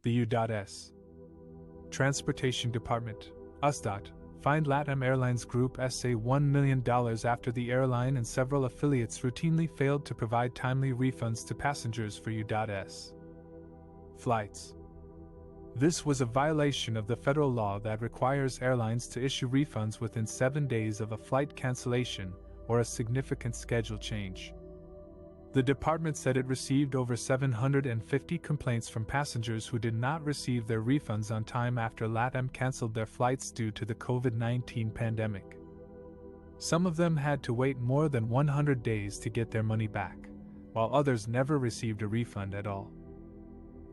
The U.S. Transportation Department, USDOT, fined LATAM Airlines Group SA $1 million after the airline and several affiliates routinely failed to provide timely refunds to passengers for U.S. flights. This was a violation of the federal law that requires airlines to issue refunds within 7 days of a flight cancellation or a significant schedule change. The department said it received over 750 complaints from passengers who did not receive their refunds on time after LATAM canceled their flights due to the COVID-19 pandemic. Some of them had to wait more than 100 days to get their money back, while others never received a refund at all.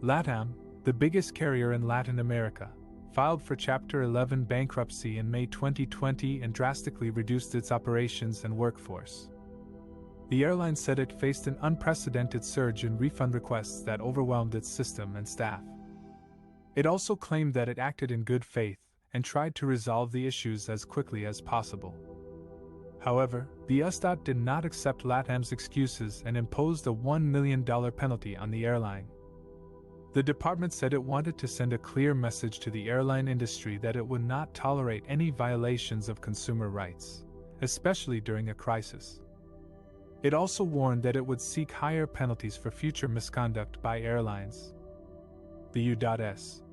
LATAM, the biggest carrier in Latin America, filed for Chapter 11 bankruptcy in May 2020 and drastically reduced its operations and workforce. The airline said it faced an unprecedented surge in refund requests that overwhelmed its system and staff. It also claimed that it acted in good faith and tried to resolve the issues as quickly as possible. However, the USDOT did not accept LATAM's excuses and imposed a $1 million penalty on the airline. The department said it wanted to send a clear message to the airline industry that it would not tolerate any violations of consumer rights, especially during a crisis. It also warned that it would seek higher penalties for future misconduct by airlines. The U.S.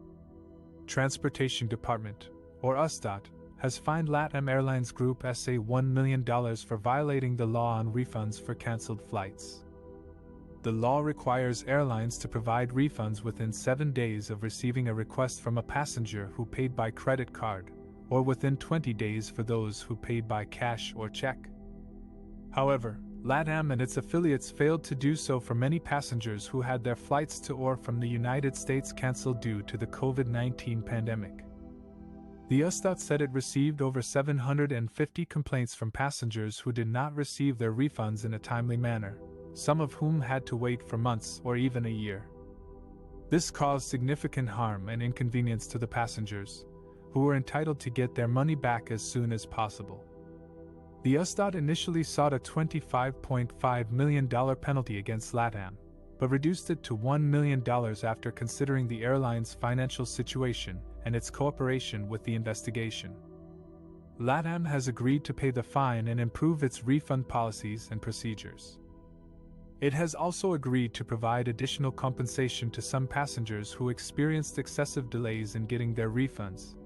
Transportation Department, or USDOT, has fined LATAM Airlines Group SA $1 million for violating the law on refunds for canceled flights. The law requires airlines to provide refunds within 7 days of receiving a request from a passenger who paid by credit card, or within 20 days for those who paid by cash or check. However, LATAM and its affiliates failed to do so for many passengers who had their flights to or from the United States canceled due to the COVID-19 pandemic. The USDOT said it received over 750 complaints from passengers who did not receive their refunds in a timely manner, some of whom had to wait for months or even a year. This caused significant harm and inconvenience to the passengers, who were entitled to get their money back as soon as possible. The USDOT initially sought a $25.5 million penalty against LATAM, but reduced it to $1 million after considering the airline's financial situation and its cooperation with the investigation. LATAM has agreed to pay the fine and improve its refund policies and procedures. It has also agreed to provide additional compensation to some passengers who experienced excessive delays in getting their refunds,